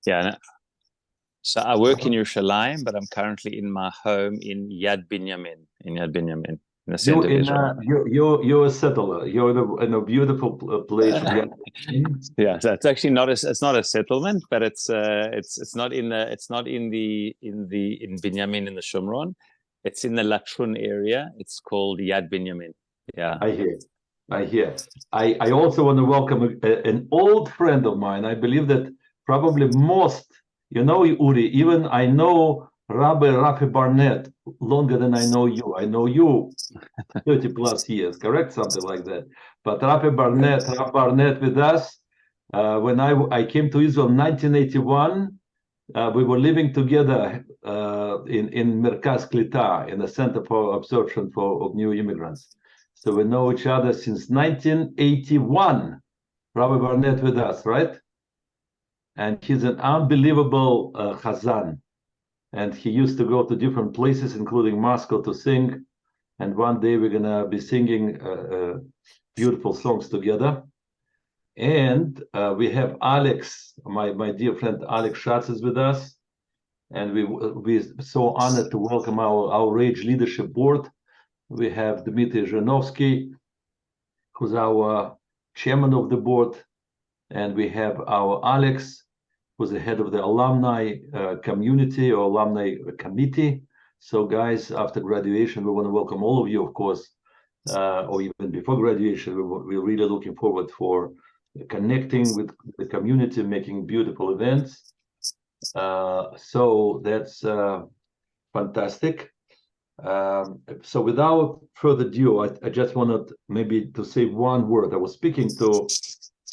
Yeah. No. So I work in Yerushalayim, but I'm currently in my home in Yad Binyamin, in the center of Israel. You're a settler. You're in a beautiful place of Yad. Yeah, so it's actually it's not a settlement, but it's not in Binyamin in the Shomron. It's in the Latrun area. It's called Yad Binyamin. Yeah, I hear. I also want to welcome an old friend of mine. I believe that probably most, Uri, even I know Rabbi Rafi Barnett longer than I know you. I know you 30 plus years, correct? Something like that. But Rabbi Barnett with us, when I came to Israel in 1981, we were living together in Merkaz Klita, in the Center for Absorption of New Immigrants. So we know each other since 1981. Rabbi Barnett with us, right? And he's an unbelievable chazan. And he used to go to different places, including Moscow, to sing. And one day we're going to be singing beautiful songs together. And we have Alex, my dear friend Alex Schatz is with us. And we're so honored to welcome our Rage Leadership Board. We have Dmitry Zhinovsky, who's our chairman of the board. And we have our Alex, who's the head of the alumni community or alumni committee. So guys, after graduation, we want to welcome all of you, of course, or even before graduation. We're really looking forward for connecting with the community, making beautiful events. So that's fantastic. So without further ado, I just wanted maybe to say one word. I was speaking to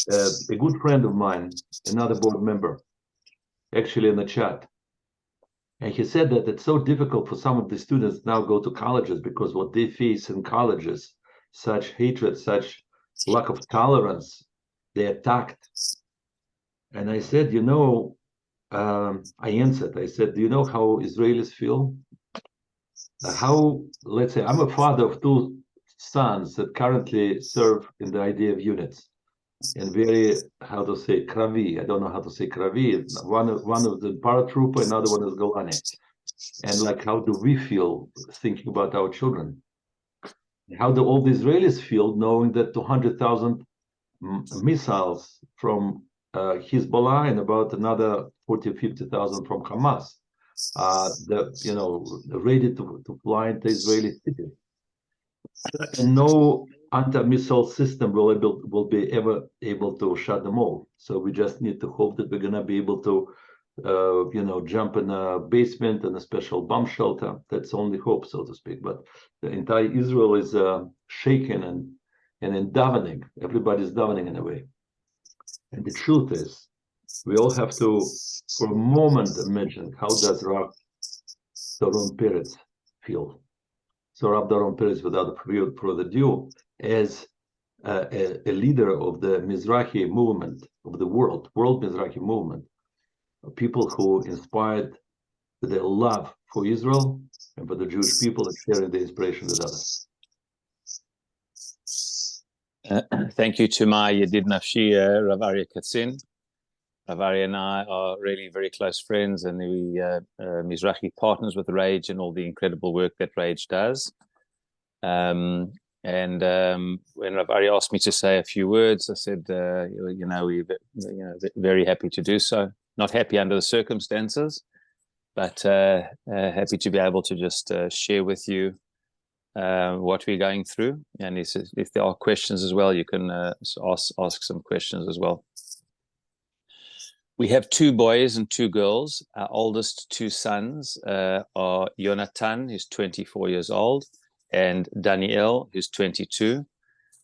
a good friend of mine, another board member, actually in the chat. And he said that it's so difficult for some of the students now go to colleges because what they face in colleges, such hatred, such lack of tolerance, they're attacked. And I said, I answered, I said, do you know how Israelis feel? Let's say, I'm a father of two sons that currently serve in the IDF units. And very, how to say, Kravi. I don't know how to say Kravi. One of the paratrooper, another one is Golani. And like, how do we feel thinking about our children? How do all the Israelis feel knowing that 200,000 missiles from Hezbollah and about another 40 or 50,000 from Hamas, ready to fly into Israeli cities? And no anti-missile system will be ever able to shut them all. So we just need to hope that we're going to be able to, jump in a basement and a special bomb shelter. That's only hope, so to speak. But the entire Israel is shaken and in davening. Everybody's davening in a way. And the truth is, we all have to, for a moment, imagine how does Rabbi Doron Peretz feel. So Rabbi Doron Peretz, without further ado, as a leader of the Mizrachi movement of the world Mizrachi movement, people who inspired their love for Israel and for the Jewish people and sharing the inspiration with others. Thank you to my Yedid Nafshi, Rav Aryeh Katzin. Rav Aryeh and I are really very close friends, and we Mizrachi partners with Rage and all the incredible work that Rage does. When Rav Aryeh asked me to say a few words, I said, we're very happy to do so. Not happy under the circumstances, but happy to be able to just share with you what we're going through. And if there are questions as well, you can ask some questions as well. We have 2 boys and 2 girls. Our oldest 2 sons are Yonatan, who's 24 years old, and Daniel, who's 22.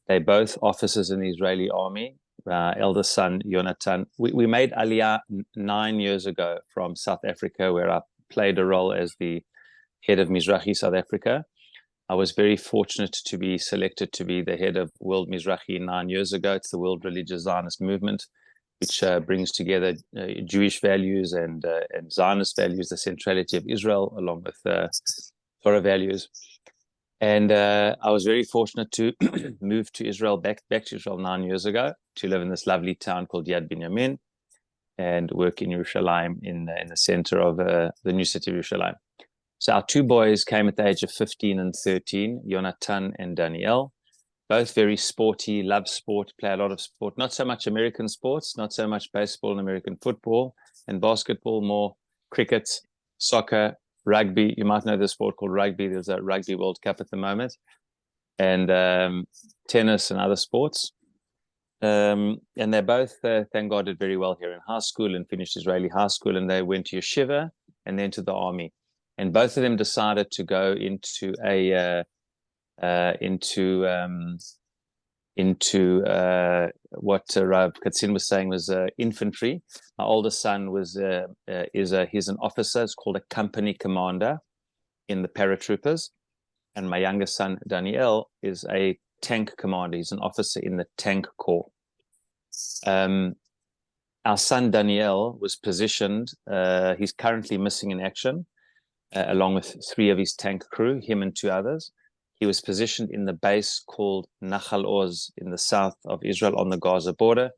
They're both officers in the Israeli army. Eldest son, Yonatan. We made Aliyah 9 years ago from South Africa, where I played a role as the head of Mizrachi South Africa. I was very fortunate to be selected to be the head of World Mizrachi 9 years ago. It's the World Religious Zionist Movement, which brings together Jewish values and Zionist values, the centrality of Israel, along with Torah values. And I was very fortunate to move to Israel, back to Israel 9 years ago, to live in this lovely town called Yad Binyamin. and work in Yerushalayim in the center of the new city of Yerushalayim. So our two boys came at the age of 15 and 13, Yonatan and Daniel, both very sporty, love sport, play a lot of sport, not so much American sports, not so much baseball and American football and basketball, more cricket, soccer, rugby. You might know the sport called rugby. There's a Rugby World Cup at the moment, and tennis and other sports. And they both, thank God, did very well here in high school and finished Israeli high school, and they went to yeshiva and then to the army. And both of them decided to go into what Rav Katzin was saying was infantry. My oldest son he's an officer. It's called a company commander in the paratroopers, and my youngest son Daniel is a tank commander. He's an officer in the tank corps. Our son Daniel was positioned. He's currently missing in action, along with 3 of his tank crew, him and 2 others. He was positioned in the base called Nachal Oz in the south of Israel on the Gaza border.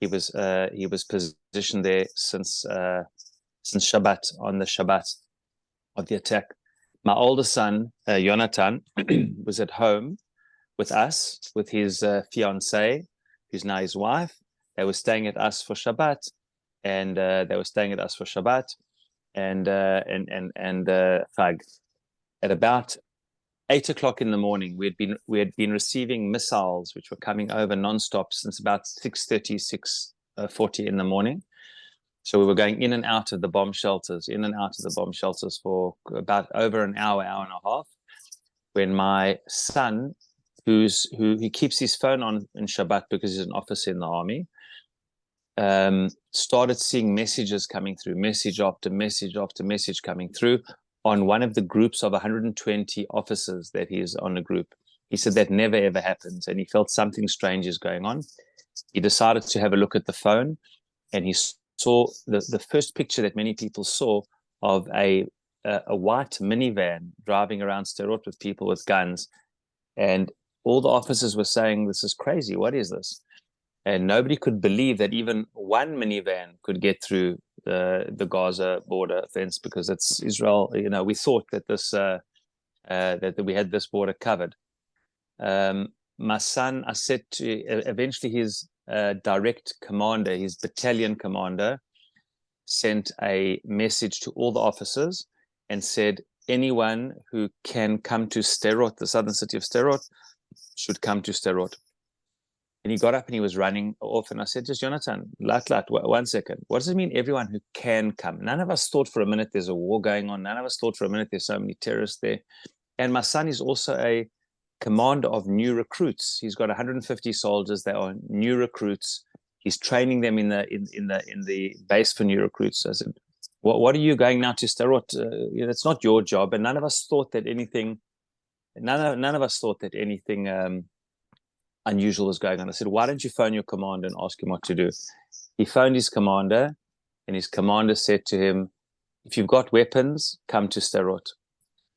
He was positioned there since Shabbat, on the Shabbat of the attack. My older son, Yonatan, was at home with us, with his fiancée, who's now his wife. They were staying at us for Shabbat, and Chag. At about 8 o'clock in the morning, we had been receiving missiles which were coming over nonstop since about 6:30, 6:40 in the morning. So we were going in and out of the bomb shelters, for about over an hour and a half, when my son, who he keeps his phone on in Shabbat because he's an officer in the army, started seeing messages coming through, message after message after message coming through on one of the groups of 120 officers that he is on a group. He said that never ever happens, and he felt something strange is going on. He decided to have a look at the phone, and he saw the first picture that many people saw of a white minivan driving around Sderot with people with guns. And all the officers were saying, "This is crazy. What is this?" And nobody could believe that even one minivan could get through the Gaza border fence, because it's Israel. You know, we thought that that we had this border covered. My son, I said to eventually his direct commander, his battalion commander, sent a message to all the officers and said, anyone who can come to Sderot, the southern city of Sderot, should come to Sderot. And he got up and he was running off. And I said, just Jonathan, lat, 1 second. What does it mean, everyone who can come? None of us thought for a minute there's a war going on. None of us thought for a minute there's so many terrorists there. And my son is also a commander of new recruits. He's got 150 soldiers. They are new recruits. He's training them in the base for new recruits. So I said, what are you going now to Sderot? It's not your job. And none of us thought that anything unusual was going on. I said, why don't you phone your commander and ask him what to do? He phoned his commander, and his commander said to him, if you've got weapons, come to Sderot.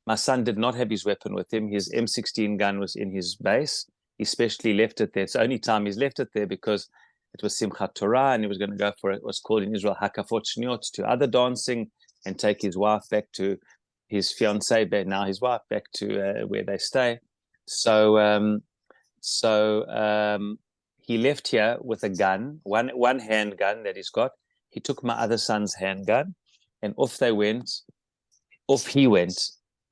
My son did not have his weapon with him. His M16 gun was in his base. He specially left it there. It's the only time he's left it there because it was Simchat Torah, and he was going to go for it. What's called in Israel Hakafot Shniot, to other dancing, and take his wife back to his fiancée, now his wife, back to where they stay. So he left here with a gun, one handgun that he's got. He took my other son's handgun, and off he went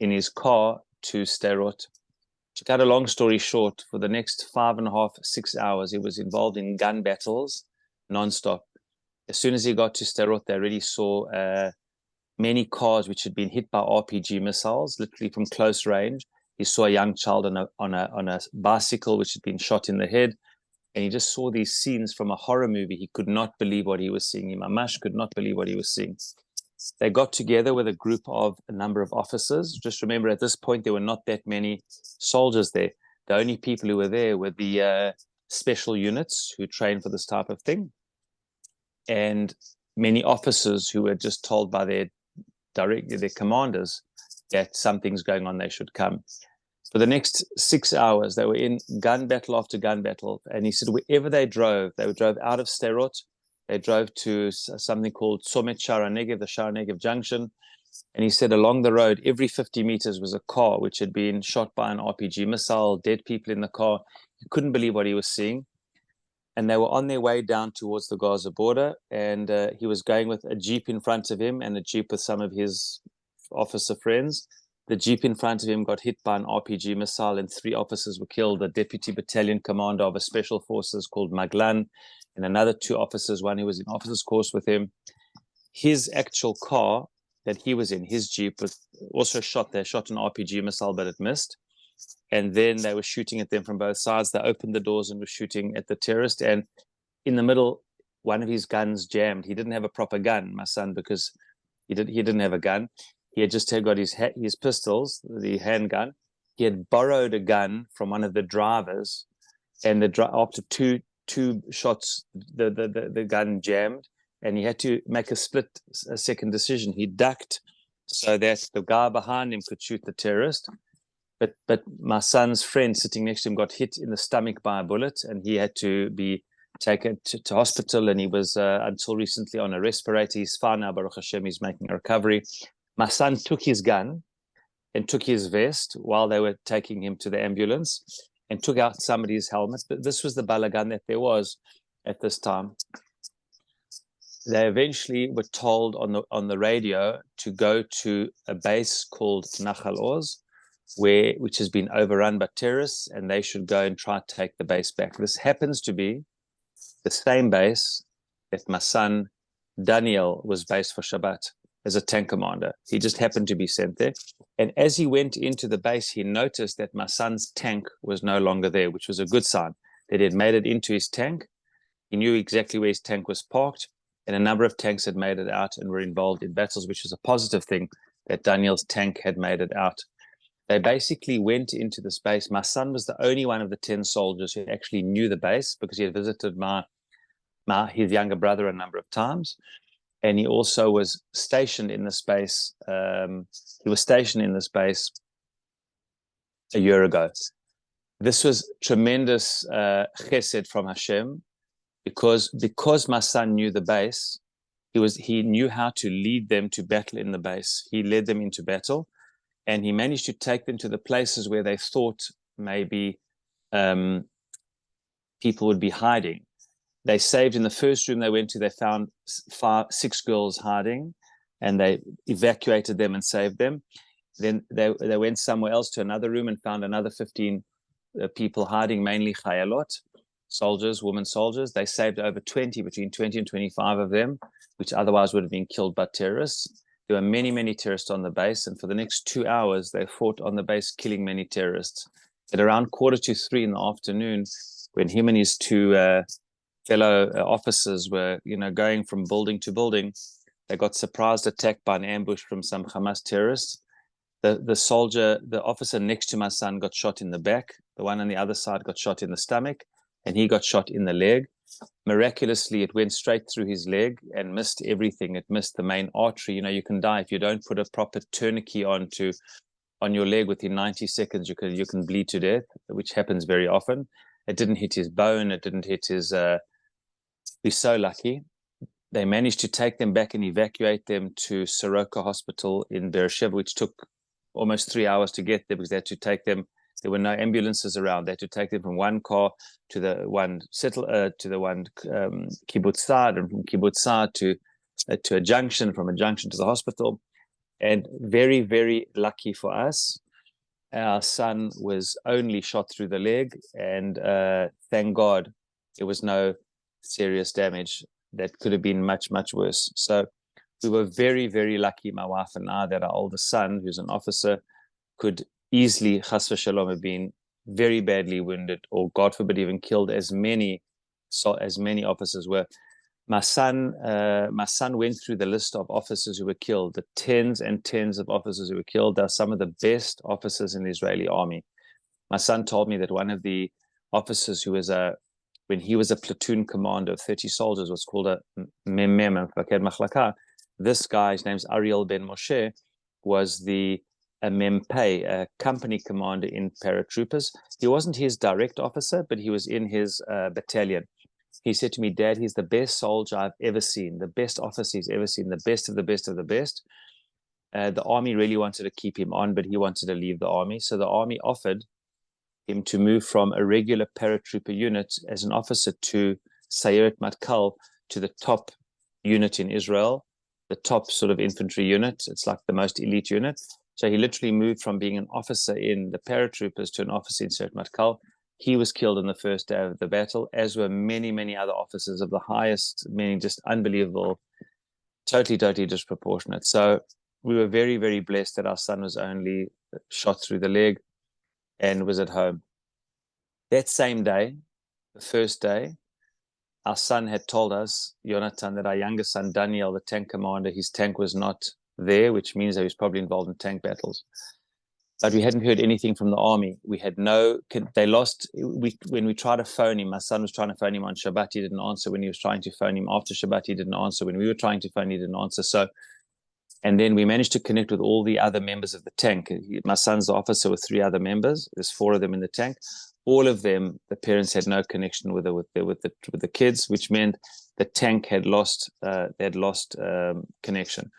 in his car to Sderot. To cut a long story short, for the next 5.5, 6 hours, he was involved in gun battles nonstop. As soon as he got to Sderot, they already saw many cars which had been hit by RPG missiles, literally from close range. He saw a young child on a bicycle which had been shot in the head, and he just saw these scenes from a horror movie. He could not believe what he was seeing. Mamash could not believe what he was seeing. They got together with a number of officers. Just remember, at this point, there were not that many soldiers there. The only people who were there were the special units who train for this type of thing, and many officers who were just told by their commanders that something's going on, they should come. For the next 6 hours, they were in gun battle after gun battle. And he said wherever they drove out of Sderot, They drove to something called Somet Shara Negev, the Shara Negev junction. And he said along the road, every 50 meters was a car which had been shot by an RPG missile, dead people in the car. He couldn't believe what he was seeing. And they were on their way down towards the Gaza border. And he was going with a Jeep in front of him and a Jeep with some of his officer friends. The Jeep in front of him got hit by an RPG missile and 3 officers were killed. A deputy battalion commander of a special forces called Maglan and another 2 officers, one who was in officer's course with him. His actual car that he was in, his Jeep, was also shot. They shot an RPG missile, but it missed. And then they were shooting at them from both sides. They opened the doors and were shooting at the terrorist. And in the middle, one of his guns jammed. He didn't have a proper gun, my son, because he didn't have a gun. He had just got his pistols, the handgun. He had borrowed a gun from one of the drivers, and after two shots, the gun jammed. And he had to make a second decision. He ducked so that the guy behind him could shoot the terrorist. But my son's friend sitting next to him got hit in the stomach by a bullet, and he had to be taken to hospital. And he was until recently on a respirator. He's fine now, Baruch Hashem. He's making a recovery. My son took his gun and took his vest while they were taking him to the ambulance, and took out somebody's helmet. But this was the balagan that there was at this time. They eventually were told on the radio to go to a base called Nachal Oz, which has been overrun by terrorists, and they should go and try to take the base back. This happens to be the same base that my son Daniel was based for Shabbat as a tank commander. He just happened to be sent there. And as he went into the base, he noticed that my son's tank was no longer there, which was a good sign that he had made it into his tank. He knew exactly where his tank was parked, and a number of tanks had made it out and were involved in battles, which was a positive thing that Daniel's tank had made it out. They basically went into this base. My son was the only one of the 10 soldiers who actually knew the base, because he had visited his younger brother a number of times. And he also was stationed in this base. He was stationed in this base a year ago. This was tremendous chesed from Hashem, because my son knew the base. He knew how to lead them to battle in the base. He led them into battle, and he managed to take them to the places where they thought maybe people would be hiding. They saved in the first room they went to. They found 6 girls hiding, and they evacuated them and saved them. Then they went somewhere else to another room and found another 15 people hiding, mainly chayalot, soldiers, women soldiers. They saved between 20 and 25 of them, which otherwise would have been killed by terrorists. There were many, many terrorists on the base, and for the next 2 hours, they fought on the base, killing many terrorists. At around 2:45 in the afternoon, when him and his 2 fellow officers were, going from building to building, they got surprised attacked by an ambush from some Hamas terrorists. The officer next to my son got shot in the back. The one on the other side got shot in the stomach, and he got shot in the leg. Miraculously, it went straight through his leg and missed everything. It missed the main artery. You can die if you don't put a proper tourniquet on your leg within 90 seconds. You can bleed to death, which happens very often. It didn't hit his bone. It didn't hit his. We're so lucky. They managed to take them back and evacuate them to Soroka Hospital in Beersheba, which took almost 3 hours to get there, because they had to take them. There were no ambulances around. They had to take them from one car to the one kibbutz Sa'ad, and from kibbutz Sa'ad to a junction, from a junction to the hospital. And very, very lucky for us, our son was only shot through the leg, and thank God there was no serious damage. That could have been much, much worse. So we were very, very lucky, my wife and I, that our oldest son, who's an officer, could easily, chas v'shalom, have been very badly wounded, or God forbid, even killed, as many officers were. My son went through the list of officers who were killed, the tens and tens of officers who were killed. They're some of the best officers in the Israeli army. My son told me that one of the officers who was when he was a platoon commander of 30 soldiers, was called a mem mefaked machlaka. This guy, his name's Ariel Ben Moshe, was a mempay, a company commander in paratroopers. He wasn't his direct officer, but he was in his battalion. He said to me, Dad, he's the best soldier I've ever seen, the best officer he's ever seen, the best of the best of the best. The army really wanted to keep him on, but he wanted to leave the army. So the army offered him to move from a regular paratrooper unit as an officer to Sayeret Matkal, to the top unit in Israel, the top sort of infantry unit. It's like the most elite unit. So he literally moved from being an officer in the paratroopers to an officer in Sayeret Matkal. He was killed on the first day of the battle, as were many, many other officers of the highest, meaning just unbelievable, totally disproportionate. So we were very, very blessed that our son was only shot through the leg and was at home. That same day, the first day, our son had told us, Jonathan, that our youngest son, Daniel, the tank commander, his tank was not there, which means that he was probably involved in tank battles. But we hadn't heard anything from the army. We had they lost, when we tried to phone him, my son was trying to phone him on Shabbat, he didn't answer. When he was trying to phone him after Shabbat, he didn't answer. When we were trying to phone, he didn't answer. So, and then we managed to connect with all the other members of the tank. My son's the officer with 3 other members. There's 4 of them in the tank. All of them, the parents had no connection with the kids, which meant the tank had lost connection.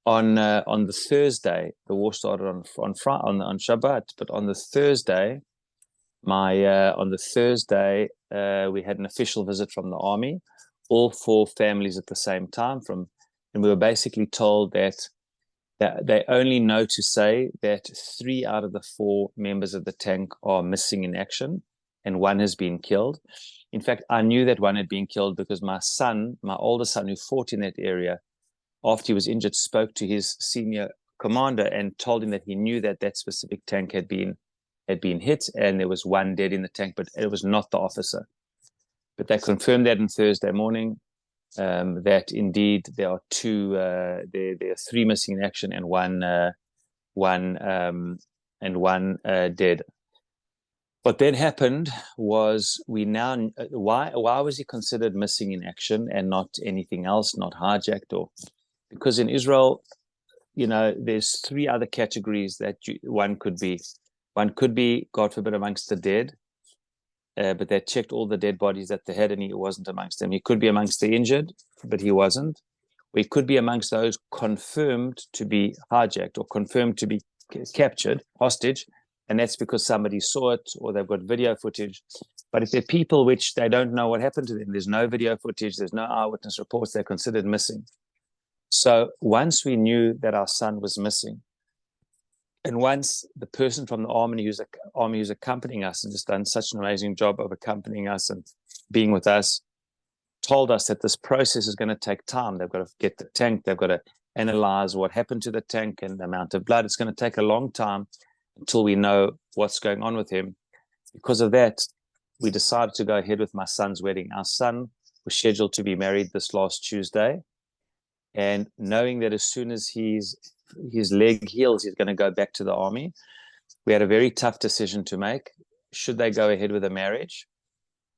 On the Thursday, the war started on Shabbat, but on the Thursday, we had an official visit from the army, all 4 families at the same time, and we were basically told that they only know to say that 3 out of the 4 members of the tank are missing in action, and 1 has been killed. In fact, I knew that 1 had been killed because my older son, who fought in that area, after he was injured, spoke to his senior commander and told him that he knew that that specific tank had been hit, and there was 1 dead in the tank, but it was not the officer. But they confirmed that on Thursday morning, that indeed there are 3 missing in action and one dead. What then happened was why was he considered missing in action and not anything else, not hijacked? Because in Israel, there's 3 other categories that one could be. One could be, God forbid, amongst the dead, but they checked all the dead bodies that they had and he wasn't amongst them. He could be amongst the injured, but he wasn't. Or he could be amongst those confirmed to be hijacked or confirmed to be captured, hostage, and that's because somebody saw it or they've got video footage. But if they're people which they don't know what happened to them, there's no video footage, there's no eyewitness reports, they're considered missing. So once we knew that our son was missing, and once the person from the army who's accompanying us and just done such an amazing job of accompanying us and being with us, told us that this process is going to take time. They've got to get the tank, they've got to analyze what happened to the tank and the amount of blood. It's going to take a long time until we know what's going on with him. Because of that, we decided to go ahead with my son's wedding. Our son was scheduled to be married this last Tuesday, and knowing that as soon as his leg heals, he's going to go back to the army, we had a very tough decision to make. Should they go ahead with a marriage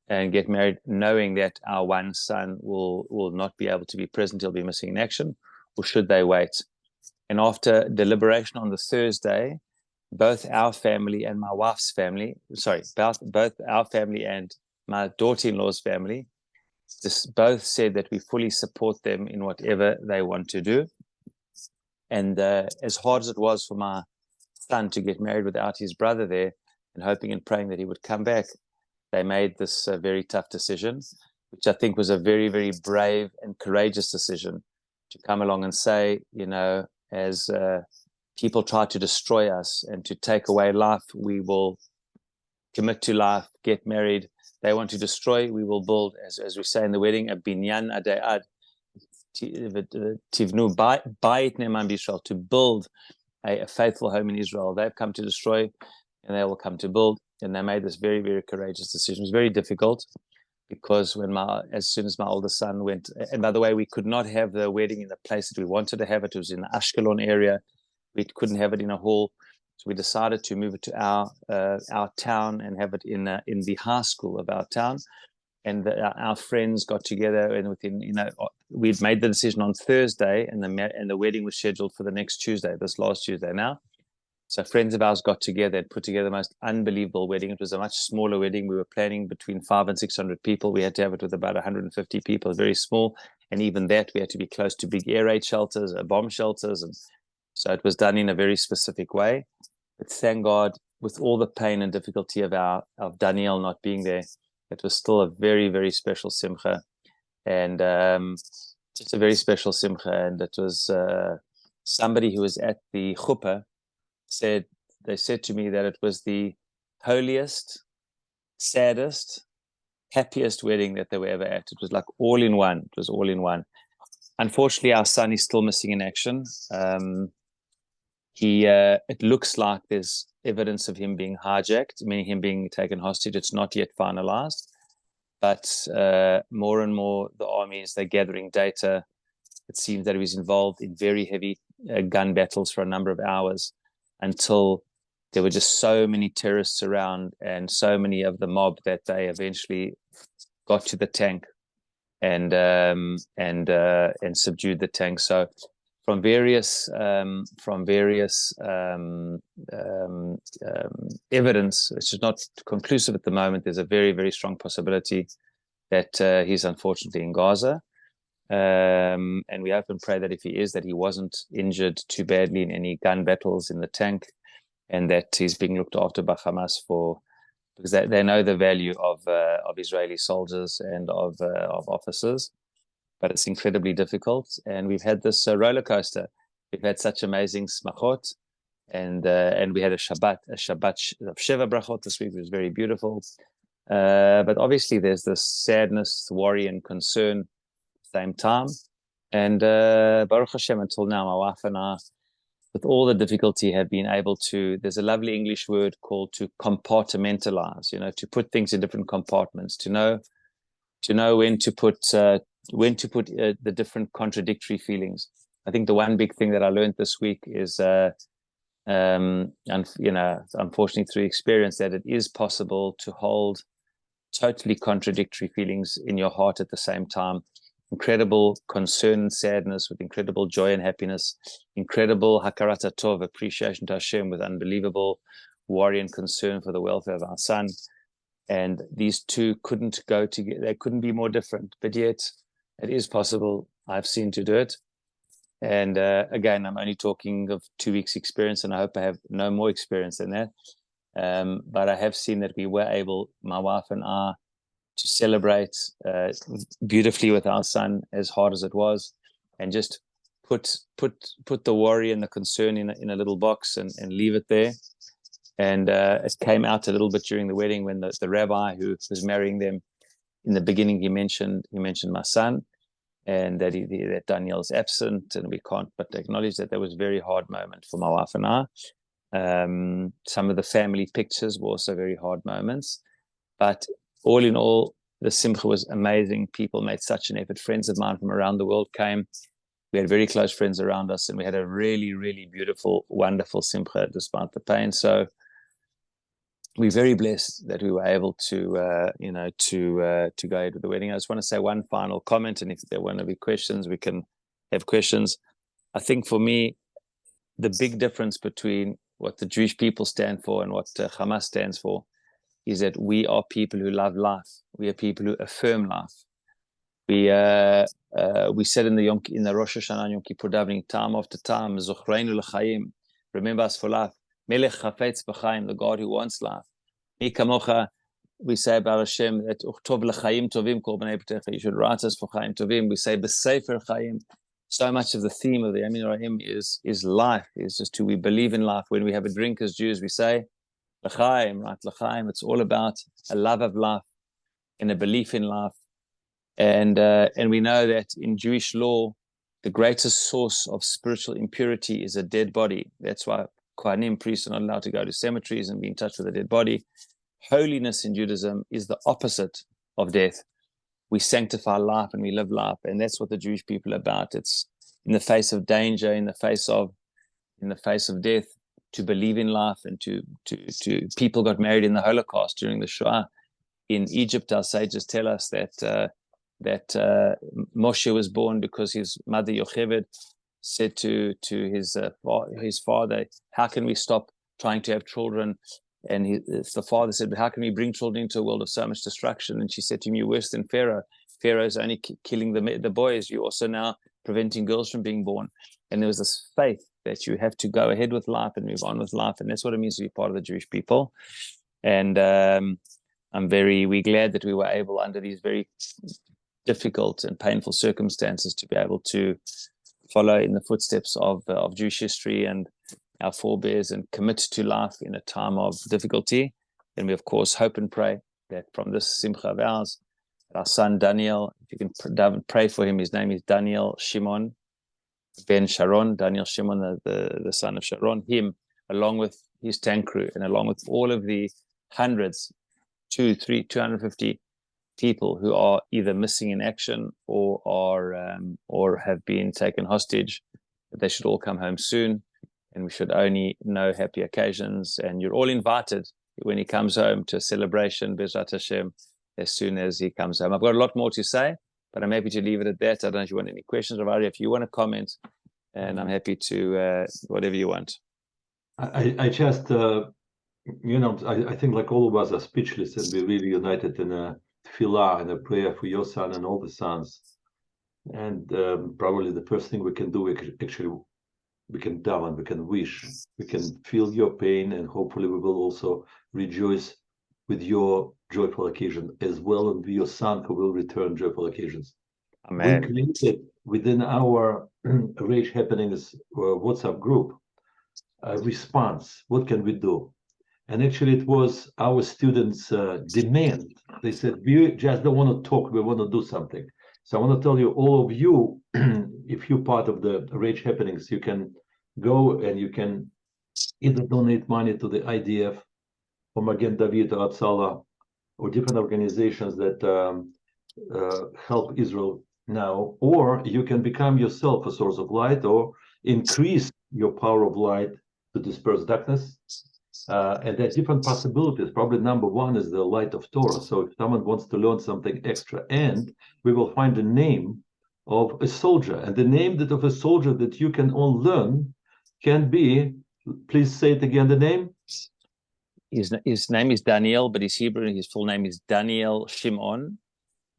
and get married, knowing that our one son will not be able to be present, he'll be missing in action, or should they wait? And after deliberation on the Thursday, both our family and my wife's family, both our family and my daughter-in-law's family, both said that we fully support them in whatever they want to do. And as hard as it was for my son to get married without his brother there and hoping and praying that he would come back, they made this very tough decision, which I think was a very, very brave and courageous decision to come along and say, as people try to destroy us and to take away life, we will commit to life, get married. They want to destroy, we will build, as we say in the wedding, a binyan adayad, tivnu bayit ne'eman b'Yisrael, to build a faithful home in Israel. They've come to destroy, and they will come to build. And they made this very, very courageous decision. It was very difficult because as soon as my older son went, and by the way, we could not have the wedding in the place that we wanted to have it. It was in the Ashkelon area. We couldn't have it in a hall. So we decided to move it to our town and have it in the high school of our town. And our friends got together, and we'd made the decision on Thursday, and the wedding was scheduled for the next Tuesday, this last Tuesday now. So friends of ours got together and put together the most unbelievable wedding. It was a much smaller wedding. We were planning between 500 and 600 people. We had to have it with about 150 people, very small. And even that, we had to be close to big air raid shelters, bomb shelters. And so it was done in a very specific way. But thank God, with all the pain and difficulty of Daniel not being there, it was still a very, very special simcha. And just a very special simcha. And it was somebody who was at the chuppah said to me that it was the holiest, saddest, happiest wedding that they were ever at. It was like all in one. It was all in one. Unfortunately, our son is still missing in action. It looks like there's evidence of him being hijacked, meaning him being taken hostage. It's not yet finalized, but more and more the armies, they're gathering data. It seems that he was involved in very heavy gun battles for a number of hours, until there were just so many terrorists around and so many of the mob that they eventually got to the tank and subdued the tank. So from various evidence, which is not conclusive at the moment, there's a very, very strong possibility that he's unfortunately in Gaza. And we hope and pray that if he is, that he wasn't injured too badly in any gun battles in the tank, and that he's being looked after by Hamas because they know the value of Israeli soldiers and of officers. But it's incredibly difficult, and we've had this roller coaster. We've had such amazing smachot, and we had a Shabbat of Sheva brachot this week, which was very beautiful. But obviously, there's this sadness, worry, and concern same time. And Baruch Hashem, until now, my wife and I, with all the difficulty, have been able to, there's a lovely English word called to compartmentalize, to put things in different compartments, to know when to put the different contradictory feelings. I think the one big thing that I learned this week is, unfortunately through experience, that it is possible to hold totally contradictory feelings in your heart at the same time. Incredible concern and sadness with incredible joy and happiness, incredible hakarat tov, appreciation to Hashem, with unbelievable worry and concern for the welfare of our son. And these two couldn't go together. They couldn't be more different, but yet it is possible. I've seen to do it. And again, I'm only talking of 2 weeks experience, and I hope I have no more experience than that. But I have seen that we were able, my wife and I, to celebrate beautifully with our son, as hard as it was, and just put the worry and the concern in a little box and leave it there. And it came out a little bit during the wedding when the rabbi who was marrying them, in the beginning, he mentioned my son, and that that Daniel's absent, and we can't but acknowledge that was a very hard moment for my wife and I. Some of the family pictures were also very hard moments, but all in all, the simcha was amazing. People made such an effort. Friends of mine from around the world came. We had very close friends around us, and we had a really, really beautiful, wonderful simcha despite the pain. So we're very blessed that we were able to go ahead with the wedding. I just want to say one final comment, and if there want to be questions, we can have questions. I think for me, the big difference between what the Jewish people stand for and what Hamas stands for is that we are people who love life. We are people who affirm life. We said in the Rosh Hashanah Yom Kippur davening time after time, Zochreinu l'chaim, remember us for life. Melech chafetz b'chaim, the God who wants life. Mi kamocha, we say about Hashem that Uchtov l'chaim tovim kol b'nei b'techa, you should write us for chaim tovim. We say b'sefer chaim. So much of the theme of the Yamin Rahim is life, is just we believe in life. When we have a drink as Jews, we say l'chaim, right? L'chaim. It's all about a love of life and a belief in life. And we know that in Jewish law, the greatest source of spiritual impurity is a dead body. That's why Kohanim, priests, are not allowed to go to cemeteries and be in touch with a dead body. Holiness in Judaism is the opposite of death. We sanctify life and we live life, and that's what the Jewish people are about. It's in the face of danger, in the face of death, to believe in life, and to people got married in the Holocaust during the Shoah. In Egypt, our sages tell us that Moshe was born because his mother Yocheved said to his father, "How can we stop trying to have children. And the father said, but how can we bring children into a world of so much destruction? And she said to him, you're worse than Pharaoh. Pharaoh's only killing the boys. You're also now preventing girls from being born. And there was this faith that you have to go ahead with life and move on with life. And that's what it means to be part of the Jewish people. And we're glad that we were able, under these very difficult and painful circumstances, to be able to follow in the footsteps of Jewish history and our forebears and commit to life in a time of difficulty. And we, of course, hope and pray that from this simcha of ours, our son Daniel, if you can pray for him, his name is Daniel Shimon ben Sharon, Daniel Shimon, the son of Sharon, him, along with his tank crew and along with all of the hundreds, 250 people who are either missing in action or have been taken hostage, that they should all come home soon. And we should only know happy occasions. And you're all invited when he comes home to a celebration, Bezrat Hashem, as soon as he comes home. I've got a lot more to say, but I'm happy to leave it at that. I don't know if you want any questions, Ravari, if you want to comment, and I'm happy to, whatever you want. I just, I think like all of us are speechless, and we're really united in a tefillah and a prayer for your son and all the sons. And probably the first thing we can do, we can daven, we can wish, we can feel your pain, and hopefully we will also rejoice with your joyful occasion as well, and with your son who will return joyful occasions. Amen. We created within our Rage Happenings WhatsApp group a response. What can we do? And actually it was our students' demand. They said, we just don't want to talk, we want to do something. So I want to tell you, all of you, if you're part of the Rage Happenings, you can go and you can either donate money to the IDF or Magen David or Atzala or different organizations that help Israel now, or you can become yourself a source of light or increase your power of light to disperse darkness. And there are different possibilities. Probably number one is the light of Torah. So if someone wants to learn something extra, and we will find the name of a soldier, and the name of a soldier that you can all learn can be, please say it again, the name. His name is Daniel, but his full name is Daniel Shimon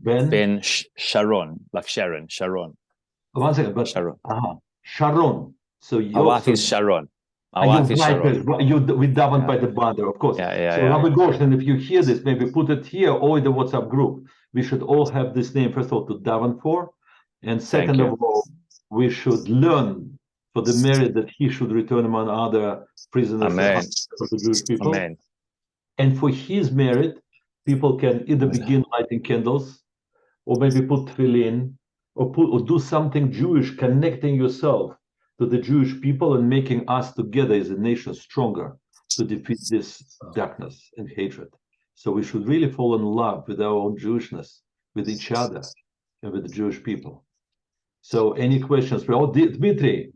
Ben Sharon, like Sharon. One second, but Sharon. Sharon. So your wife is Sharon. My wife is Sharon. We davened by the banner, of course. Rabbi Goshen, if you hear this, maybe put it here or in the WhatsApp group. We should all have this name, first of all, to daven for. And second of all, we should learn for the merit that he should return among other prisoners of the Jewish people. Amen. And for his merit, people can either begin lighting candles, or maybe put tefillin, or do something Jewish, connecting yourself to the Jewish people and making us together as a nation stronger to defeat this darkness and hatred. So we should really fall in love with our own Jewishness, with each other, and with the Jewish people. So any questions? Oh, Dmitry,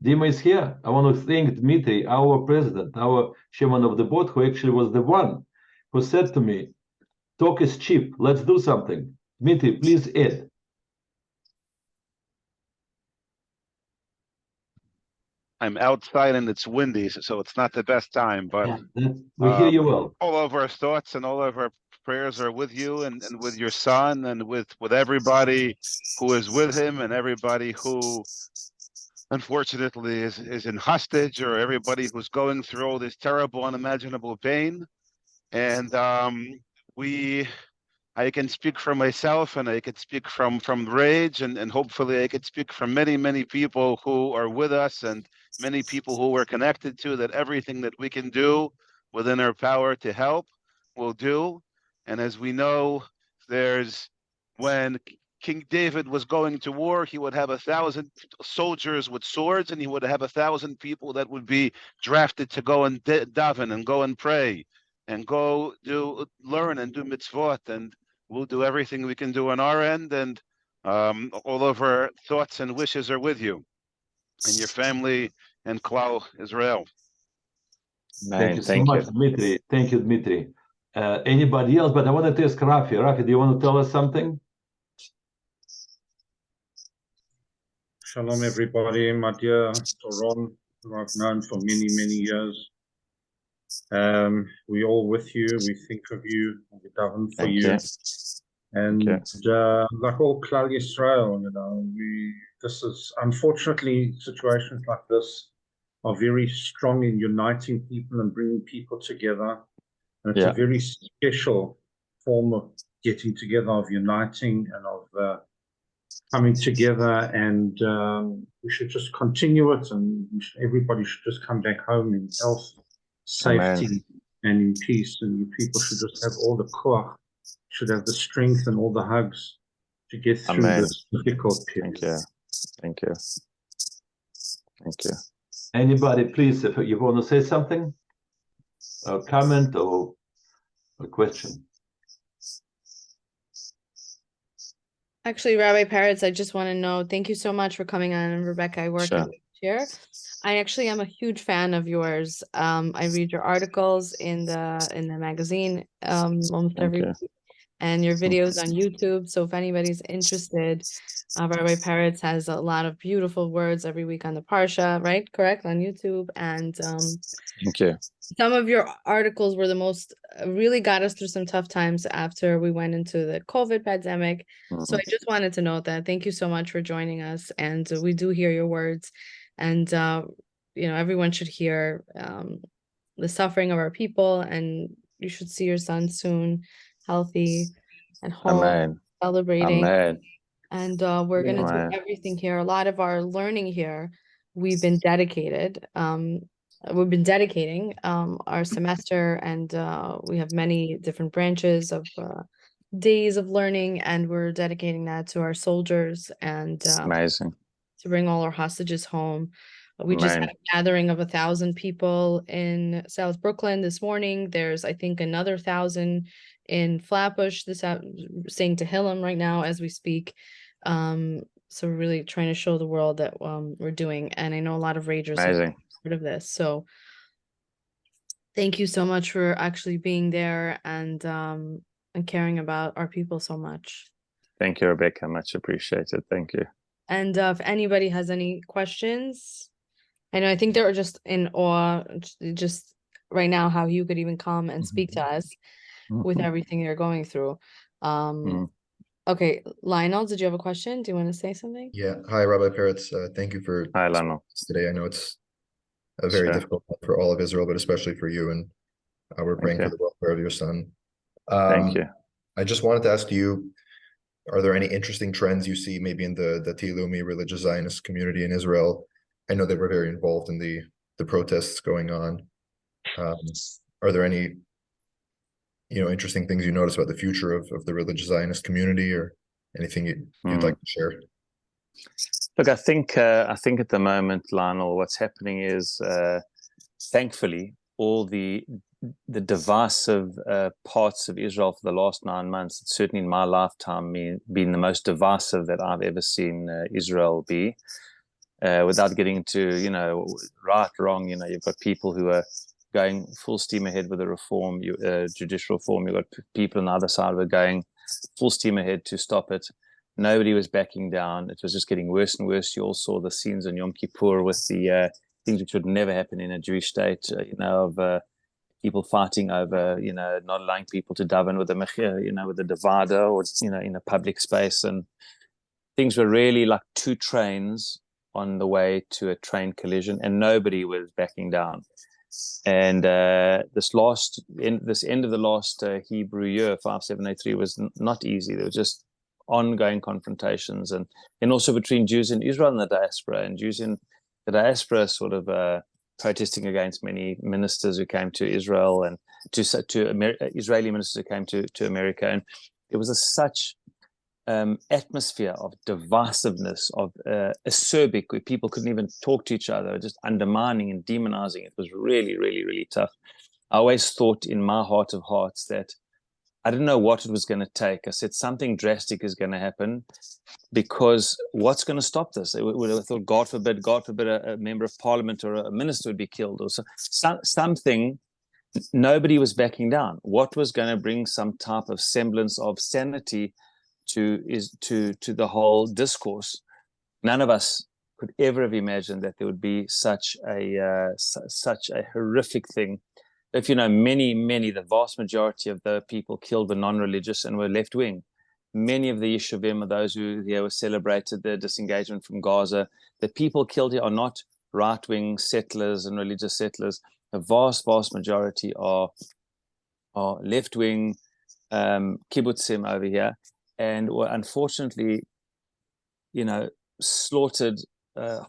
Dima is here. I want to thank Dmitry, our president, our chairman of the board, who actually was the one who said to me, talk is cheap, let's do something. Dmitry, please add. I'm outside and it's windy, so it's not the best time, but we hear you well. All of our thoughts and all of our prayers are with you and with your son and with everybody who is with him and everybody who unfortunately is in hostage, or everybody who's going through all this terrible, unimaginable pain. And I can speak for myself, and I can speak from Rage, and hopefully I can speak from many people who are with us and many people who we're connected to, that everything that we can do within our power to help, we'll do. And as we know, when King David was going to war, he would have 1,000 soldiers with swords, and he would have 1,000 people that would be drafted to go and daven and go and pray and go learn and do mitzvot, and we'll do everything we can do on our end, and all of our thoughts and wishes are with you and your family and Klal Israel. Thank you so much, Dmitry. Thank you, Dmitry. Anybody else? But I wanted to ask Rafi. Rafi, do you want to tell us something? Shalom, everybody. My dear Doron, who I've known for many years. We're all with you. We think of you. We daven for Thank you. you. And like all Klal Yisrael, this is unfortunately situations like this are very strong in uniting people and bringing people together. And it's a very special form of getting together, of uniting and of coming together. And we should just continue it, and everybody should just come back home in health, safety, and in peace. And you people should just have all the koach, should have the strength and all the hugs to get through this difficult period. Thank you. Anybody, please, if you want to say something, a comment or a question. Actually, Rabbi Peretz, I just want to know, thank you so much for coming on. And Rebecca, I work here. I actually am a huge fan of yours. I read your articles in the magazine almost every week, and your videos on YouTube. So if anybody's interested, Rabbi Peretz has a lot of beautiful words every week on the Parsha, right? Correct? On YouTube. And thank you. Some of your articles were the most, really got us through some tough times after we went into the COVID pandemic. So I just wanted to note that. Thank you so much for joining us. And we do hear your words. And, everyone should hear the suffering of our people. And you should see your son soon, healthy and home, celebrating. Amen. And we're going to do everything here. A lot of our learning here, we've been dedicated. We've been dedicating our semester, and we have many different branches of days of learning, and we're dedicating that to our soldiers and amazing to bring all our hostages home. We just had a gathering of 1,000 people in South Brooklyn this morning. There's, I think, another 1,000 in Flatbush saying Tehillim right now as we speak. So we're really trying to show the world that we're doing, and I know a lot of ragers are part of this. So thank you so much for actually being there and caring about our people so much. Thank you, Rebecca. Much appreciated. Thank you. And if anybody has any questions, I think they're just in awe, just right now, how you could even come and speak to us with everything you're going through. Okay, Lionel, did you have a question? Do you want to say something? Yeah. Hi, Rabbi Peretz. Thank you for today. I know it's a very difficult time for all of Israel, but especially for you. And we're praying for the welfare of your son. Thank you. I just wanted to ask you, are there any interesting trends you see maybe in the Tilumi religious Zionist community in Israel? I know they were very involved in the protests going on. Are there any interesting things you notice about the future of the religious Zionist community, or anything you'd like to share? Look, I think at the moment, Lionel, what's happening is, thankfully, all the divisive parts of Israel for the last 9 months, certainly in my lifetime, been the most divisive that I've ever seen Israel be. Without getting into, right, wrong, you've got people who are going full steam ahead with the reform, judicial reform. You've got people on the other side who are going full steam ahead to stop it. Nobody was backing down. It was just getting worse and worse. You all saw the scenes on Yom Kippur with the things which would never happen in a Jewish state, of people fighting over, not allowing people to daven with the mechir, with the divider, or, in a public space. And things were really like two trains on the way to a train collision, and nobody was backing down. And this end of the last Hebrew year, 5783, was not easy. There was just ongoing confrontations, and also between Jews in Israel and the diaspora, and Jews in the diaspora sort of protesting against many ministers who came to Israel, and to Israeli ministers who came to America. And it was such atmosphere of divisiveness, of acerbic, where people couldn't even talk to each other, just undermining and demonizing. It was really, really, really tough. I always thought in my heart of hearts that I didn't know what it was going to take. I said something drastic is going to happen, because what's going to stop this? I thought, God forbid a member of parliament or a minister would be killed, or something. Nobody was backing down. What was going to bring some type of semblance of sanity to the whole discourse? None of us could ever have imagined that there would be such a horrific thing if you know, many, the vast majority of the people killed were non-religious and were left-wing. Many of the Yeshuvim are those who were celebrated their disengagement from Gaza. The people killed here are not right-wing settlers and religious settlers. The vast majority are left-wing kibbutzim over here, and were unfortunately, you know, slaughtered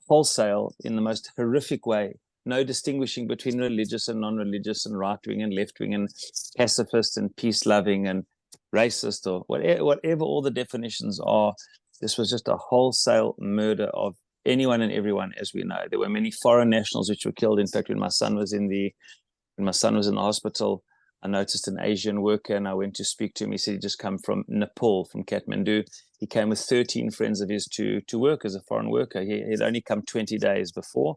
wholesale in the most horrific way. No distinguishing between religious and non-religious and right-wing and left-wing and pacifist and peace-loving and racist or whatever all the definitions are. This was just a wholesale murder of anyone and everyone, as we know. There were many foreign nationals which were killed. In fact, when my son was in the hospital, I noticed an Asian worker, and I went to speak to him. He said he'd just come from Nepal, from Kathmandu. He came with 13 friends of his to work as a foreign worker. He had only come 20 days before,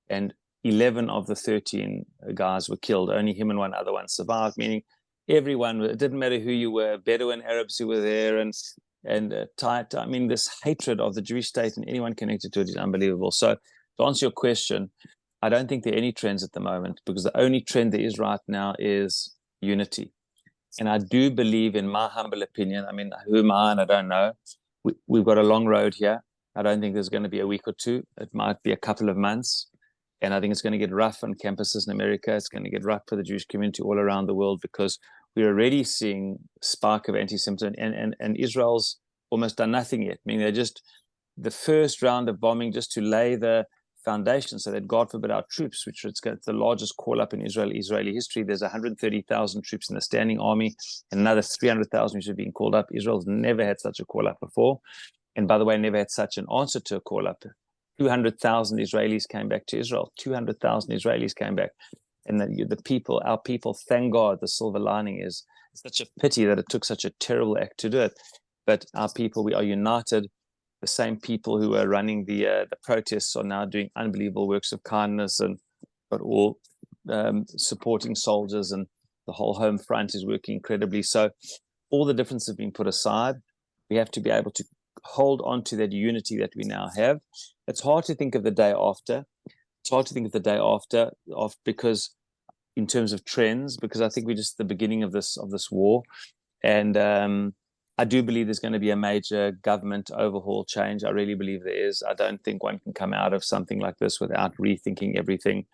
and 11 of the 13 guys were killed. Only him and one other one survived, meaning everyone, it didn't matter who you were, Bedouin Arabs who were there, and I mean, this hatred of the Jewish state and anyone connected to it is unbelievable. So to answer your question, I don't think there are any trends at the moment, because the only trend there is right now is unity. And I do believe, in my humble opinion, I mean, who am I? And I don't know. We've got a long road here. I don't think there's going to be a week or two. It might be a couple of months. And I think it's going to get rough on campuses in America. It's going to get rough for the Jewish community all around the world, because we're already seeing spark of anti-Semitism, and Israel's almost done nothing yet. I mean, they're just the first round of bombing just to lay the foundation so that, God forbid, our troops, which is the largest call up in Israeli history, there's 130,000 troops in the standing army and another 300,000 which are being called up. Israel's never had such a call up before. And by the way, never had such an answer to a call up. 200,000 Israelis came back to Israel. 200,000 Israelis came back. And the people, our people, thank God, the silver lining is such a pity that it took such a terrible act to do it. But our people, we are united. The same people who are running the protests are now doing unbelievable works of kindness, but all supporting soldiers, and the whole home front is working incredibly. So all the differences have been put aside. We have to be able to hold on to that unity that we now have. It's hard to think of the day after. It's hard to think of the day after because in terms of trends, because I think we're just at the beginning of this war. And I do believe there's going to be a major government overhaul change. I really believe there is. I don't think one can come out of something like this without rethinking everything.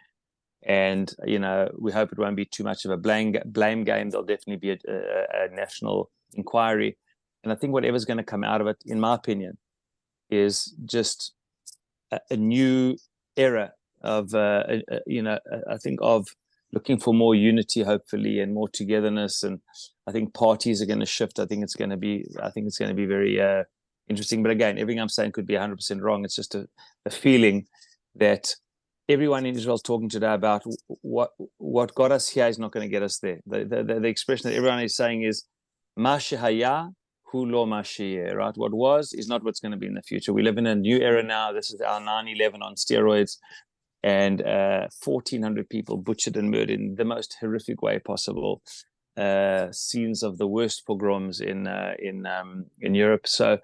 And, you know, we hope it won't be too much of a blame game. There'll definitely be a national inquiry. And I think whatever's going to come out of it, in my opinion, is just a new era of, I think of looking for more unity, hopefully, and more togetherness. And I think parties are going to shift. I think it's going to be very interesting. But again, everything I'm saying could be 100% wrong. It's just a feeling that everyone in Israel is talking today about what got us here is not going to get us there. The expression that everyone is saying is "Ma shehaya hu lo ma sheyeh," right? What was is not what's going to be in the future. We live in a new era now. This is our 9/11 on steroids. And 1,400 people butchered and murdered in the most horrific way possible. Scenes of the worst pogroms in Europe. So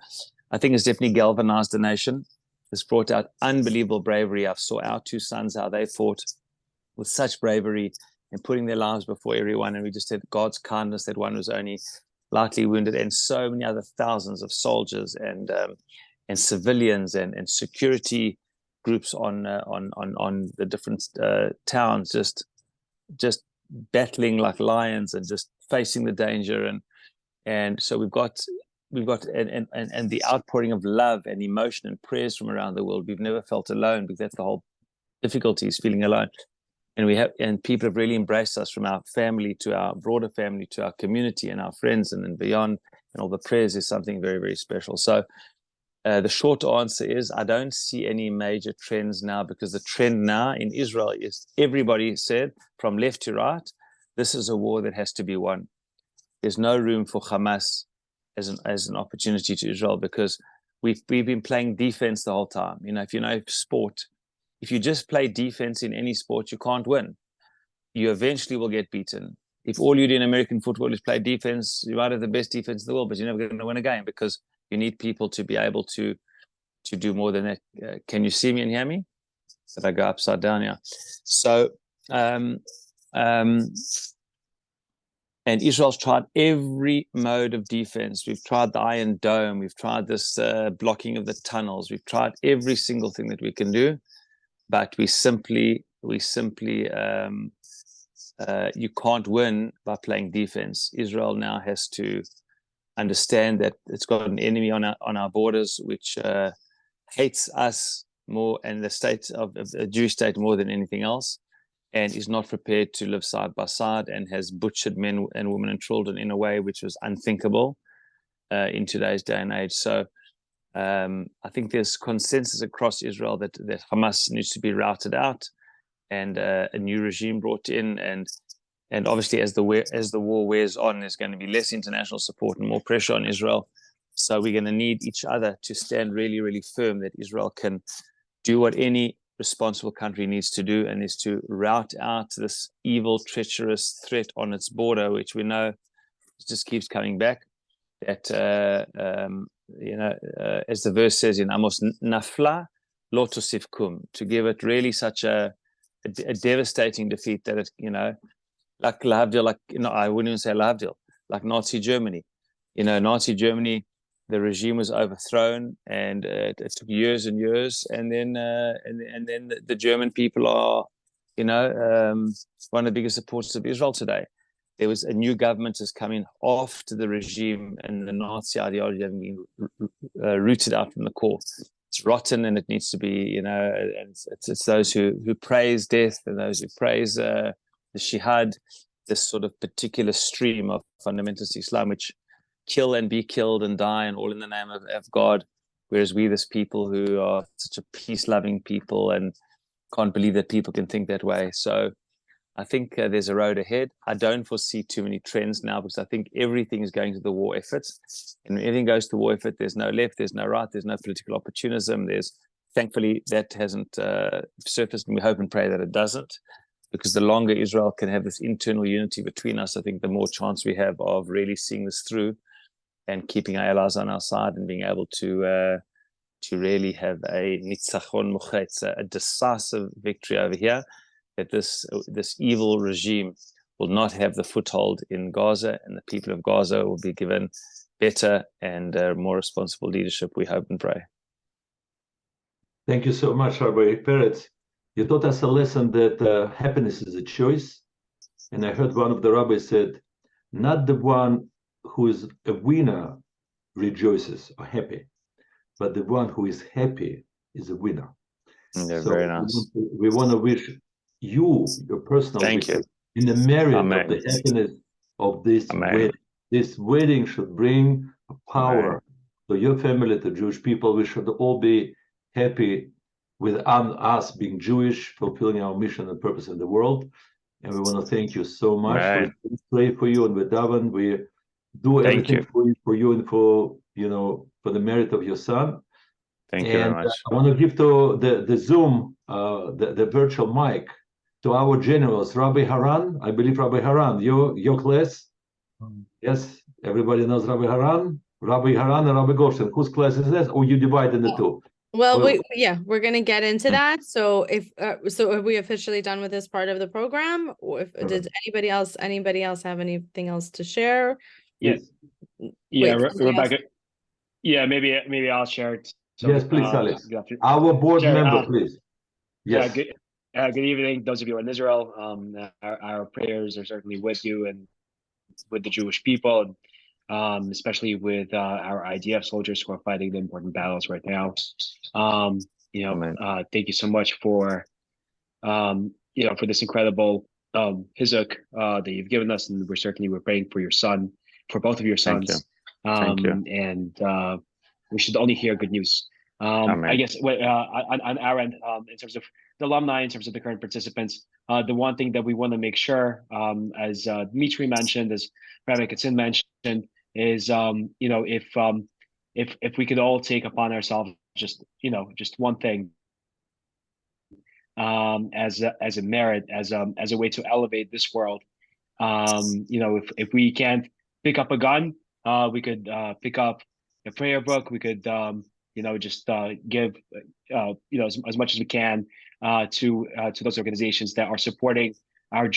I think it's definitely galvanized the nation. It's brought out unbelievable bravery. I saw our two sons, how they fought with such bravery and putting their lives before everyone. And we just had God's kindness that one was only lightly wounded, and so many other thousands of soldiers and civilians and security groups on the different towns, just battling like lions and just facing the danger, and so we've got and the outpouring of love and emotion and prayers from around the world. We've never felt alone, because that's the whole difficulty, is feeling alone. And people have really embraced us, from our family to our broader family to our community and our friends and beyond, and all the prayers is something very, very special. So the short answer is I don't see any major trends now, because the trend now in Israel is, everybody said from left to right, this is a war that has to be won. There's no room for Hamas as an opportunity to Israel, because we've been playing defense the whole time. You know, if you know sport, if you just play defense in any sport, you can't win. You eventually will get beaten. If all you do in American football is play defense, you might have the best defense in the world, but you're never going to win a game, because you need people to be able to do more than that. Can you see me and hear me? Did I go upside down? Yeah. So And Israel's tried every mode of defense. We've tried the Iron Dome. We've tried this blocking of the tunnels. We've tried every single thing that we can do, but you can't win by playing defense. Israel now has to understand that it's got an enemy on our borders, which hates us more and the state of a Jewish state more than anything else, and is not prepared to live side by side, and has butchered men and women and children in a way which was unthinkable in today's day and age. So I think there's consensus across Israel that Hamas needs to be routed out and a new regime brought in. And obviously, as the war wears on, there's going to be less international support and more pressure on Israel. So we're going to need each other to stand really, really firm that Israel can do what any responsible country needs to do, and is to rout out this evil, treacherous threat on its border, which we know just keeps coming back. That as the verse says in Amos, "Nafla lo tosif kum," to give it really such a devastating defeat that it, like Lahavdil, I wouldn't even say Lahavdil, like Nazi Germany. Nazi Germany, the regime was overthrown, and it took years and years, and then the German people are, one of the biggest supporters of Israel today. There was a new government has come in after the regime and the Nazi ideology having been rooted out from the core. It's rotten, and it needs to be, it's those who praise death and those who praise the Shihad, this sort of particular stream of fundamentalist Islam, which kill and be killed and die, and all in the name of God, whereas we, this people who are such a peace-loving people and can't believe that people can think that way. So I think there's a road ahead. I don't foresee too many trends now, because I think everything is going to the war effort. And when everything goes to war effort, there's no left, there's no right, there's no political opportunism. Thankfully, that hasn't surfaced, and we hope and pray that it doesn't. Because the longer Israel can have this internal unity between us, I think the more chance we have of really seeing this through and keeping our allies on our side, and being able to really have a nitzachon mochetz, a decisive victory over here, that this evil regime will not have the foothold in Gaza, and the people of Gaza will be given better and more responsible leadership, we hope and pray. Thank you so much, Rabbi Peretz. You taught us a lesson that happiness is a choice. And I heard one of the rabbis said, not the one who is a winner rejoices or happy, but the one who is happy is a winner. Yeah, so very nice. We want to wish you, your personal wishes, in the merit of the happiness of this wedding. This wedding should bring a power to your family, to Jewish people. We should all be happy with us being Jewish, fulfilling our mission and purpose in the world. And we want to thank you so much. We pray for you, and with Daven, we do everything for you and for the merit of your son. Thank you very much. I want to give to the Zoom, the virtual mic, to our generals, Rabbi Haran. I believe Rabbi Haran, your class. Yes, everybody knows Rabbi Haran. Rabbi Haran and Rabbi Goshen. Whose class is that? Or you divide in the two? Well, we're gonna get into that. So if are we officially done with this part of the program? Or did anybody else have anything else to share? Yes. Rebecca. Else? Yeah, maybe I'll share it. So, yes, please, Alex. Our board member, please. Yes. Good evening, those of you in Israel. Our prayers are certainly with you and with the Jewish people, especially with our IDF soldiers who are fighting the important battles right now. Thank you so much for for this incredible hizuk that you've given us, and we're praying for your son, for both of your sons. Thank you. And we should only hear good news. I guess on our end, in terms of the alumni, in terms of the current participants, the one thing that we want to make sure, as Dmitry mentioned, as Rabbi Katzin mentioned, is if we could all take upon ourselves just one thing, as a merit, as a way to elevate this world. If we can't pick up a gun, we could pick up a prayer book. We could just give as much as we can to those organizations that are supporting our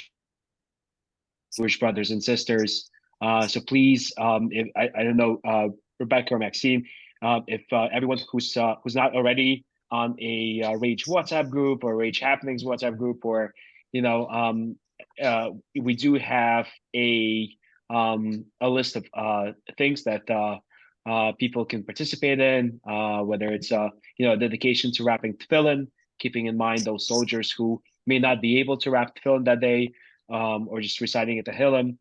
Jewish brothers and sisters. So please, if I don't know, Rebecca or Maxime, if everyone who's not already on a Rage WhatsApp group or Rage Happenings WhatsApp group, or we do have a list of things that people can participate in, whether it's dedication to wrapping tefillin, keeping in mind those soldiers who may not be able to wrap tefillin that day, or just reciting at the Tehillim,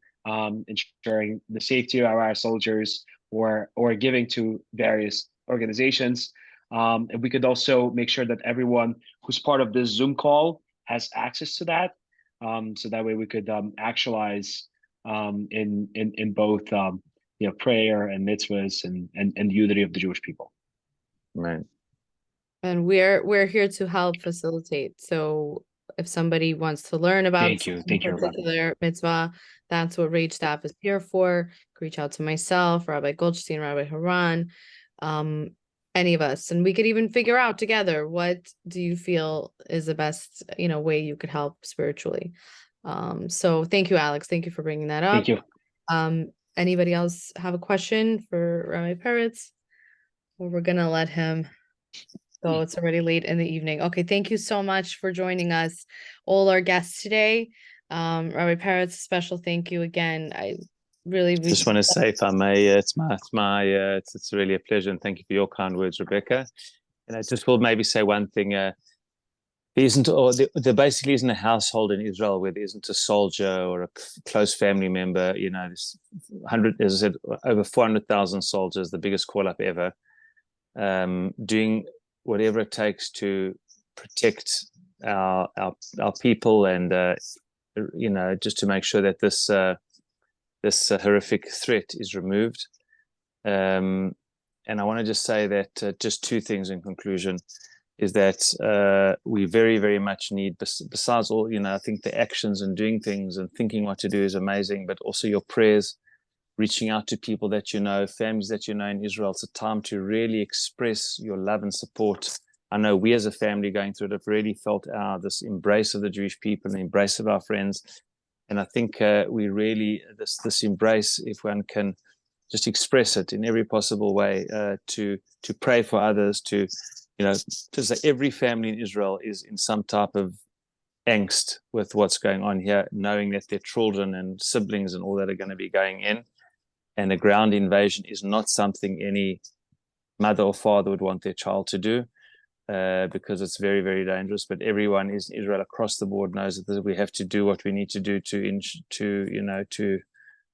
ensuring the safety of our soldiers, or giving to various organizations. And we could also make sure that everyone who's part of this Zoom call has access to that, so that way we could actualize in both prayer and mitzvahs and the unity of the Jewish people. Right. And we're here to help facilitate. So if somebody wants to learn about thank you, particular mitzvah, that's what Rage staff is here for. Reach out to myself, Rabbi Goldstein, Rabbi Haran, any of us, and we could even figure out together, what do you feel is the best way you could help spiritually. So thank you, Alex. Thank you for bringing that up. Thank you. Anybody else have a question for Rabbi Peretz? Or we're gonna let him go. It's already late in the evening. Okay, thank you so much for joining us, all our guests today. Rabbi Peretz, special thank you again. I really just want to say, if I may, it's really a pleasure, and thank you for your kind words, Rebecca. And I just will maybe say one thing. There basically isn't a household in Israel where there isn't a soldier or a close family member. There's as I said, over 400,000 soldiers, the biggest call-up ever, doing whatever it takes to protect our people, and just to make sure that this horrific threat is removed. And I want to just say that just two things in conclusion is that we very, very much need, besides all, I think the actions and doing things and thinking what to do is amazing, but also your prayers, reaching out to people that families that in Israel. It's a time to really express your love and support. I know we as a family going through it have really felt this embrace of the Jewish people, the embrace of our friends. And I think we really, this embrace, if one can just express it in every possible way, to pray for others, to say every family in Israel is in some type of angst with what's going on here, knowing that their children and siblings and all that are going to be going in. And a ground invasion is not something any mother or father would want their child to do, because it's very, very dangerous. But everyone in Israel across the board knows that we have to do what we need to do to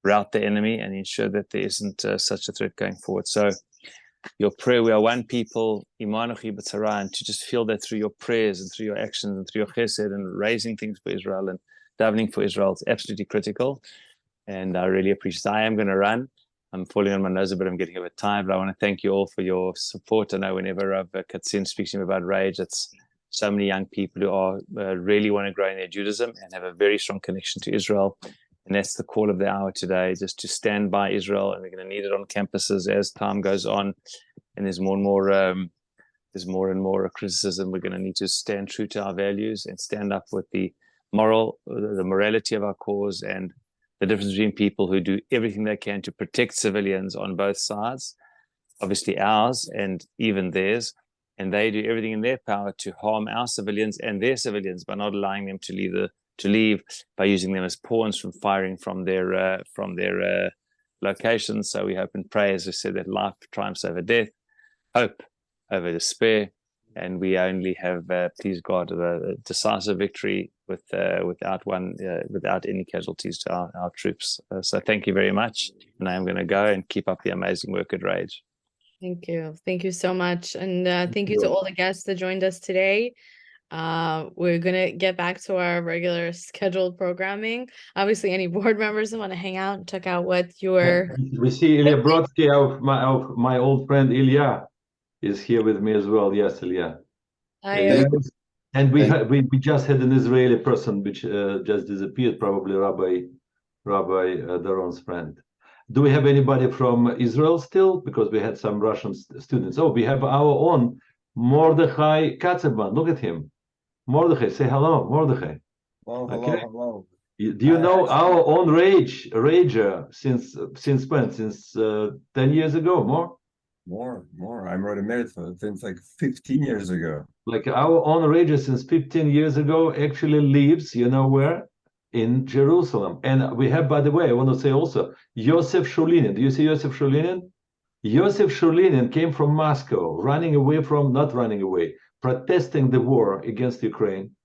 rout the enemy and ensure that there isn't such a threat going forward. So your prayer, we are one people, Imanochi B'Tzara, and to just feel that through your prayers and through your actions and through your chesed and raising things for Israel and davening for Israel, it's absolutely critical. And I really appreciate it. I am going to run. I'm falling on my nose a bit. I'm getting a bit tired, but I want to thank you all for your support. I know whenever Katzin speaks to me about Rage, it's so many young people who are really want to grow in their Judaism and have a very strong connection to Israel. And that's the call of the hour today, just to stand by Israel. And we're going to need it on campuses as time goes on. And there's more and more criticism. We're going to need to stand true to our values and stand up with the morality of our cause, and the difference between people who do everything they can to protect civilians on both sides, obviously ours and even theirs, and they do everything in their power to harm our civilians and their civilians by not allowing them to leave, by using them as pawns from firing from their locations. So we hope and pray, as I said, that life triumphs over death, hope over despair, and we only have, please God, a decisive victory without any casualties to our troops. So thank you very much, and I am going to go and keep up the amazing work at Rage. Thank you so much, and thank you to all the guests that joined us today. We're gonna get back to our regular scheduled programming. Obviously, any board members that want to hang out and check out what we see Ilya Brodsky, of my old friend Ilya is here with me as well. Yes, Ilya. And we just had an Israeli person which just disappeared, probably Rabbi Doron's friend. Do we have anybody from Israel still? Because we had some Russian students. Oh, we have our own Mordechai Katzeban. Look at him. Mordechai, say hello, Mordechai. Hello, okay. Hello. Do you know our own rager since when? Since 10 years ago, more? More. I wrote a marathon since like 15 years ago. Like our own rager since 15 years ago actually lives, you know where? In Jerusalem. And we have, by the way, I want to say also, Yosef Shulinin. Do you see Yosef Shulinin? Yosef Shulinin came from Moscow, not running away, protesting the war against Ukraine.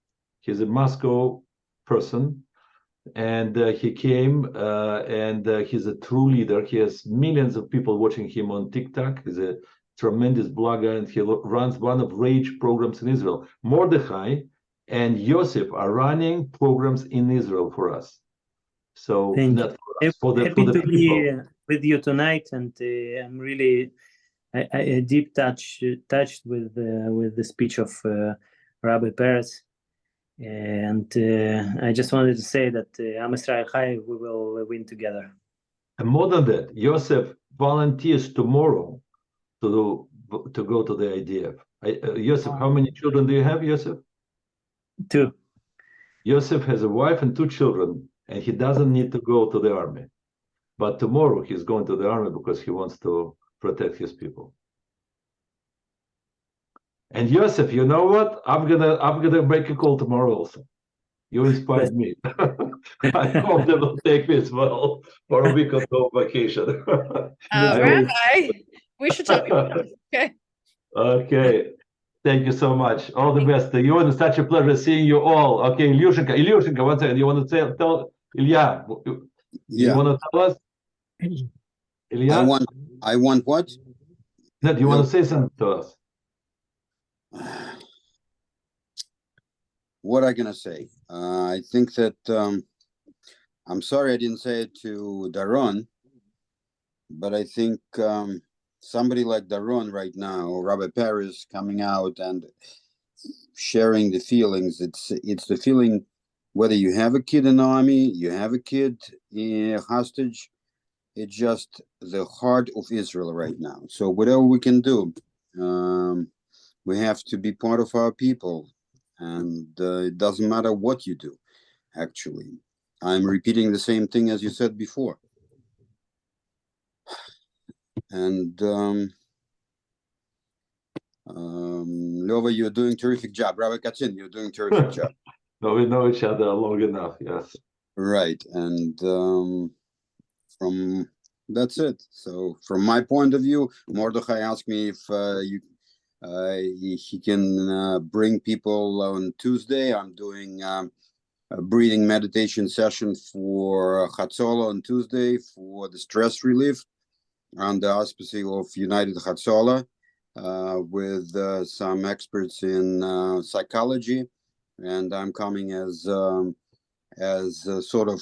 He's a Moscow person. And he came and he's a true leader. He has millions of people watching him on TikTok. He's a tremendous blogger, and he runs one of Rage programs in Israel. Mordechai and Yosef are running programs in Israel for us. So not for us, for the happy to people. be with you tonight, and I'm really deep touched with the speech of Rabbi Peretz. And I just wanted to say that Am Yisrael Chai, we will win together. And more than that, Yosef volunteers tomorrow to go to the IDF. Yosef, how many children do you have, Yosef? 2. Yosef has a wife and 2 children, and he doesn't need to go to the army. But tomorrow he's going to the army because he wants to protect his people. And Yosef, you know what? I'm gonna make a call tomorrow also. You inspired me. I hope they will take me as well for a week or so vacation. Rabbi, we should talk about it. Okay. Okay. Thank you so much. All the best to you, and it's such a pleasure seeing you all. Okay, Ilyushenka, 1 second. You want to tell Ilya? You want to tell us? Ilya? I want what? No, do you want to say something to us? What am I gonna say? I think that I'm sorry I didn't say it to Doron, but I think somebody like Doron right now, or Rabbi Peretz, coming out and sharing the feelings. It's the feeling whether you have a kid in the army, you have a kid hostage. It's just the heart of Israel right now. So whatever we can do, we have to be part of our people. And it doesn't matter what you do, actually. I'm repeating the same thing as you said before. And Lova, you're doing a terrific job. Rabbi Katzin, you're doing a terrific job. No, we know each other long enough, yes. Right. And that's it. So from my point of view, Mordechai asked me if he can bring people on Tuesday. I'm doing a breathing meditation session for Hatzolah on Tuesday for the stress relief under the auspices of United Hatzolah with some experts in psychology. And I'm coming as a sort of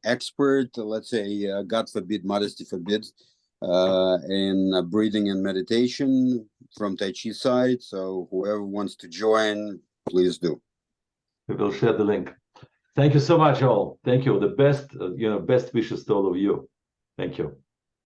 expert, let's say, God forbid, modesty forbids, in breathing and meditation from Tai Chi side. So whoever wants to join, please do. We will share the link. Thank you so much, all. Thank you. The best, best wishes to all of you. Thank you.